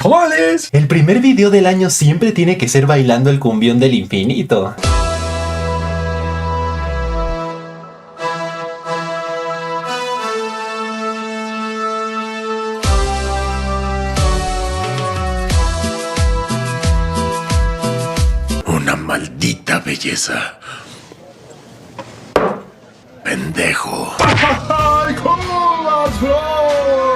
¡Chavales! El primer video del año siempre tiene que ser bailando el cumbión del infinito. Una maldita belleza. Pendejo.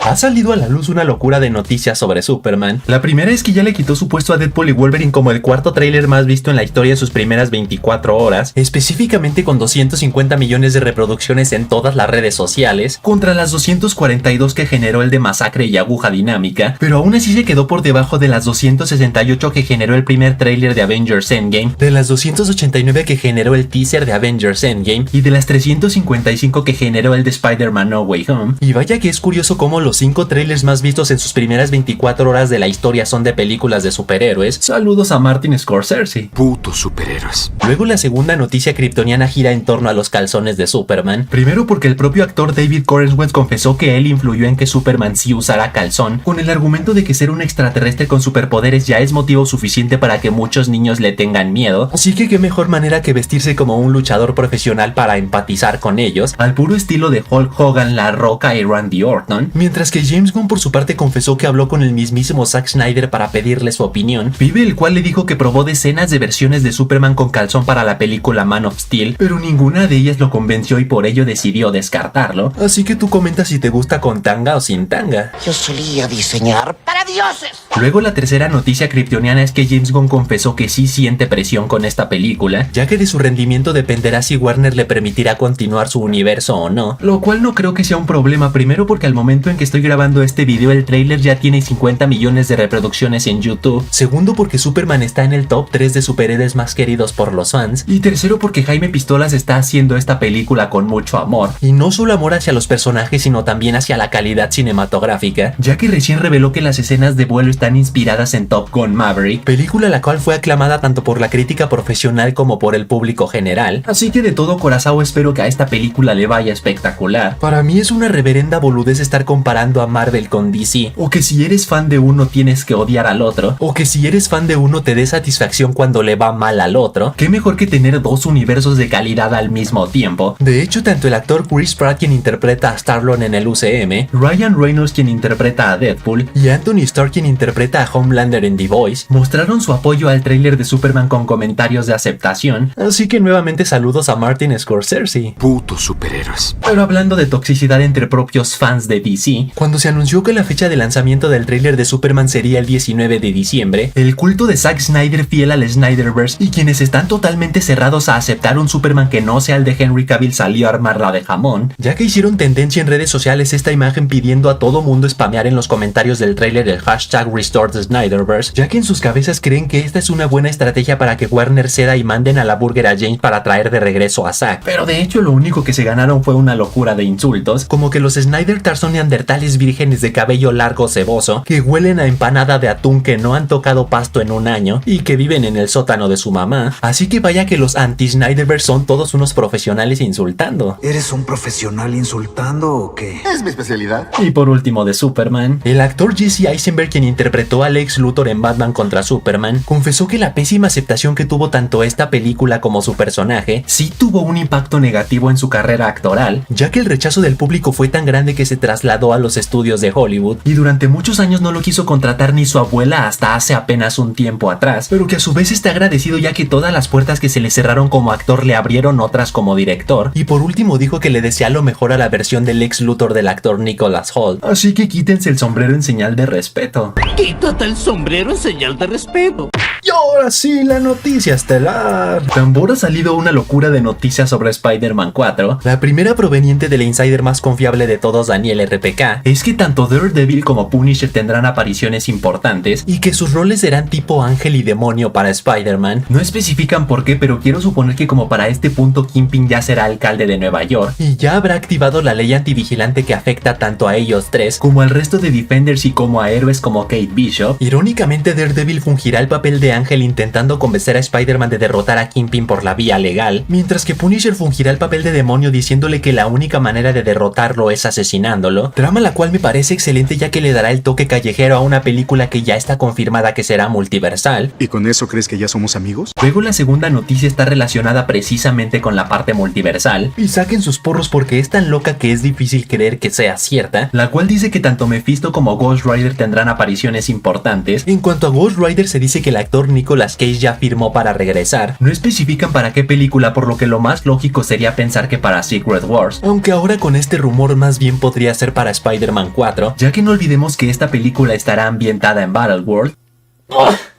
Ha salido a la luz una locura de noticias sobre Superman. La primera es que ya le quitó su puesto a Deadpool y Wolverine como el cuarto tráiler más visto en la historia de sus primeras 24 horas, específicamente con 250 millones de reproducciones en todas las redes sociales, contra las 242 que generó el de Masacre y Aguja Dinámica, pero aún así se quedó por debajo de las 268 que generó el primer tráiler de Avengers Endgame, de las 289 que generó el teaser de Avengers Endgame y de las 355 que generó el de Spider-Man No Way Home. Y vaya que es curioso cómo los 5 trailers más vistos en sus primeras 24 horas de la historia son de películas de superhéroes. Saludos a Martin Scorsese. Putos superhéroes. Luego la segunda noticia kryptoniana gira en torno a los calzones de Superman. Primero porque el propio actor David Corenswet confesó que él influyó en que Superman sí usara calzón, con el argumento de que ser un extraterrestre con superpoderes ya es motivo suficiente para que muchos niños le tengan miedo, así que qué mejor manera que vestirse como un luchador profesional para empatizar con ellos, al puro estilo de Hulk Hogan, La Roca y Randy Orton. Mientras que James Gunn por su parte confesó que habló con el mismísimo Zack Snyder para pedirle su opinión, Pibe el cual le dijo que probó decenas de versiones de Superman con calzón para la película Man of Steel, pero ninguna de ellas lo convenció y por ello decidió descartarlo. Así que tú comentas si te gusta con tanga o sin tanga. Yo solía diseñar para dioses. Luego la tercera noticia kryptoniana es que James Gunn confesó que sí siente presión con esta película, ya que de su rendimiento dependerá si Warner le permitirá continuar su universo o no, lo cual no creo que sea un problema, primero porque al momento en que estoy grabando este video el trailer ya tiene 50 millones de reproducciones en YouTube, segundo porque Superman está en el top 3 de superhéroes más queridos por los fans, y tercero porque Jaime Pistolas está haciendo esta película con mucho amor, y no solo amor hacia los personajes sino también hacia la calidad cinematográfica, ya que recién reveló que las escenas de vuelo están inspiradas en Top Gun Maverick, película la cual fue aclamada tanto por la crítica profesional como por el público general, así que de todo corazón espero que a esta película le vaya espectacular. Para mí es una reverenda boludez estar comparando a Marvel con DC, o que si eres fan de uno tienes que odiar al otro, o que si eres fan de uno te dé satisfacción cuando le va mal al otro. Qué mejor que tener dos universos de calidad al mismo tiempo. De hecho, tanto el actor Chris Pratt, quien interpreta a Star-Lord en el UCM, Ryan Reynolds, quien interpreta a Deadpool, y Anthony Starr, quien interpreta a Homelander en The Voice, mostraron su apoyo al tráiler de Superman con comentarios de aceptación, así que nuevamente saludos a Martin Scorsese. Putos superhéroes. Pero hablando de toxicidad entre propios fans de DC, cuando se anunció que la fecha de lanzamiento del tráiler de Superman sería el 19 de diciembre, el culto de Zack Snyder fiel al Snyderverse y quienes están totalmente cerrados a aceptar un Superman que no sea el de Henry Cavill salió a armarla de jamón, ya que hicieron tendencia en redes sociales esta imagen pidiendo a todo mundo spamear en los comentarios del tráiler el hashtag #RestoreTheSnyderverse, ya que en sus cabezas creen que esta es una buena estrategia para que Warner ceda y manden a la burger a James para traer de regreso a Zack, pero de hecho lo único que se ganaron fue una locura de insultos, como que los Snyder son neandertales vírgenes de cabello largo ceboso, que huelen a empanada de atún, que no han tocado pasto en un año y que viven en el sótano de su mamá, así que vaya que los anti-Snyderverse son todos unos profesionales insultando. ¿Eres un profesional insultando o qué? Es mi especialidad. Y por último de Superman, el actor Jesse Eisenberg, quien interpretó a Lex Luthor en Batman contra Superman, confesó que la pésima aceptación que tuvo tanto esta película como su personaje sí tuvo un impacto negativo en su carrera actoral, ya que el rechazo del público fue tan grande que se trasladó a los estudios de Hollywood y durante muchos años no lo quiso contratar ni su abuela hasta hace apenas un tiempo atrás, pero que a su vez está agradecido ya que todas las puertas que se le cerraron como actor le abrieron otras como director, y por último dijo que le desea lo mejor a la versión del Lex Luthor del actor Nicholas Hoult, así que quítense el sombrero en señal de respeto. Quítate el sombrero en señal de respeto. Y ahora sí, la noticia estelar. Tambor ha salido una locura de noticias sobre Spider-Man 4. La primera, proveniente del insider más confiable de todos, Daniel RPK, es que tanto Daredevil como Punisher tendrán apariciones importantes y que sus roles serán tipo ángel y demonio para Spider-Man. No especifican por qué, pero quiero suponer que como para este punto Kingpin ya será alcalde de Nueva York y ya habrá activado la ley antivigilante que afecta tanto a ellos tres como al resto de Defenders y como a héroes como Kate Bishop. Irónicamente, Daredevil fungirá el papel de ángel Marvel intentando convencer a Spider-Man de derrotar a Kingpin por la vía legal, mientras que Punisher fungirá el papel de demonio diciéndole que la única manera de derrotarlo es asesinándolo, trama la cual me parece excelente ya que le dará el toque callejero a una película que ya está confirmada que será multiversal. ¿Y con eso crees que ya somos amigos? Luego la segunda noticia está relacionada precisamente con la parte multiversal, y saquen sus porros porque es tan loca que es difícil creer que sea cierta, la cual dice que tanto Mephisto como Ghost Rider tendrán apariciones importantes. En cuanto a Ghost Rider, se dice que el actor Nicolas Cage ya firmó para regresar. No especifican para qué película, por lo que lo más lógico sería pensar que para Secret Wars, aunque ahora con este rumor más bien podría ser para Spider-Man 4, ya que no olvidemos que esta película estará ambientada en Battleworld.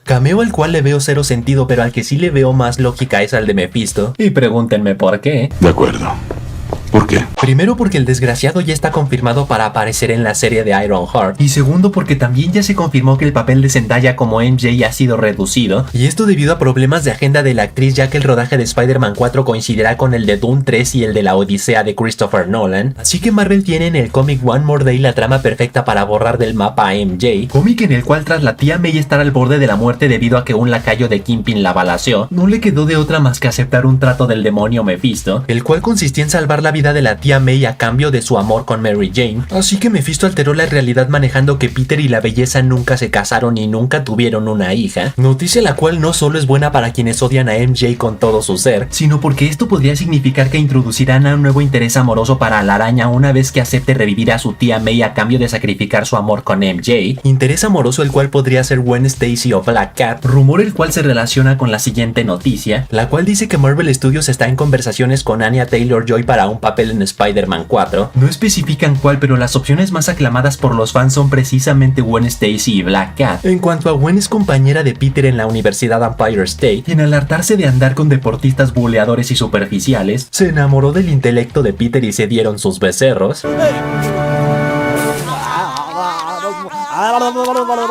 Cameo al cual le veo cero sentido, pero al que sí le veo más lógica es al de Mephisto. Y pregúntenme por qué. De acuerdo. ¿Por qué? Primero porque el desgraciado ya está confirmado para aparecer en la serie de Ironheart, y segundo porque también ya se confirmó que el papel de Zendaya como MJ ha sido reducido, y esto debido a problemas de agenda de la actriz, ya que el rodaje de Spider-Man 4 coincidirá con el de Dune 3 y el de la Odisea de Christopher Nolan, así que Marvel tiene en el cómic One More Day la trama perfecta para borrar del mapa a MJ, cómic en el cual tras la tía May estar al borde de la muerte debido a que un lacayo de Kingpin la balaceó, no le quedó de otra más que aceptar un trato del demonio Mephisto, el cual consistía en salvar la vida de la tía May a cambio de su amor con Mary Jane. Así que Mephisto alteró la realidad manejando que Peter y la belleza nunca se casaron y nunca tuvieron una hija, noticia la cual no solo es buena para quienes odian a MJ con todo su ser, sino porque esto podría significar que introducirán a un nuevo interés amoroso para la araña una vez que acepte revivir a su tía May a cambio de sacrificar su amor con MJ, interés amoroso el cual podría ser Gwen Stacy o Black Cat, rumor el cual se relaciona con la siguiente noticia, la cual dice que Marvel Studios está en conversaciones con Anya Taylor-Joy para un papel en Spider-Man 4. No especifican cuál, pero las opciones más aclamadas por los fans son precisamente Gwen Stacy y Black Cat. En cuanto a Gwen, es compañera de Peter en la Universidad Empire State, y al hartarse de andar con deportistas buleadores y superficiales, se enamoró del intelecto de Peter y se dieron sus becerros.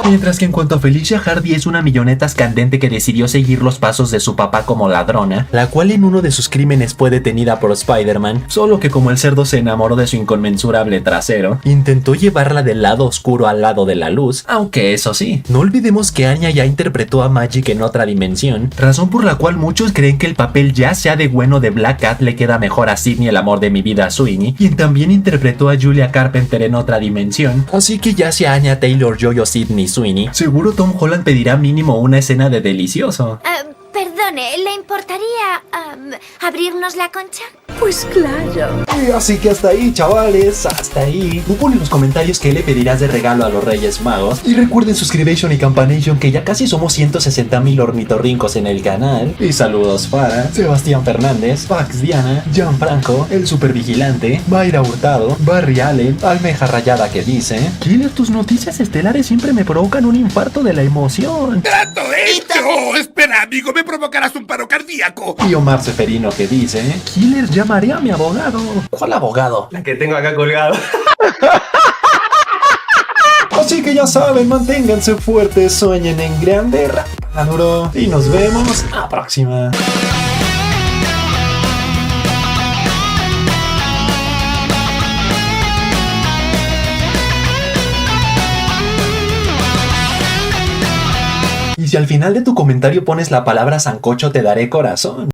Mientras que en cuanto a Felicia Hardy, es una millonetas candente que decidió seguir los pasos de su papá como ladrona, la cual en uno de sus crímenes fue detenida por Spider-Man, solo que como el cerdo se enamoró de su inconmensurable trasero, intentó llevarla del lado oscuro al lado de la luz, aunque eso sí, no olvidemos que Anya ya interpretó a Magic en otra dimensión, razón por la cual muchos creen que el papel ya sea de Gwen o de Black Cat le queda mejor a Sidney, el amor de mi vida, Sweeney, quien también interpretó a Julia Carpenter en otra dimensión, así que ya sea Anya Taylor-Joy o Sidney Sweeney, seguro Tom Holland pedirá mínimo una escena de delicioso. Perdone, ¿le importaría abrirnos la concha? Pues claro. Y así que hasta ahí, chavales, hasta ahí. Tú pon en los comentarios qué le pedirás de regalo a los Reyes Magos. Y recuerden suscribirse y campanation, que ya casi somos 160,000 ornitorrincos en el canal. Y saludos para Sebastián Fernández, Pax Diana, Gianfranco, el Supervigilante, Mayra Hurtado, Barry Allen, Almeja Rayada que dice: Killer, tus noticias estelares siempre me provocan un infarto de la emoción. ¡Trato hecho! Espera, amigo, me provocarás un paro cardíaco. Y Omar Seferino que dice: Killer, llamaré a mi abogado. ¿Cuál abogado? La que tengo acá colgado. Así que ya saben, manténganse fuertes, sueñen en grande, rápido, duro, y nos vemos a la próxima. Y si al final de tu comentario pones la palabra sancocho, te daré corazón.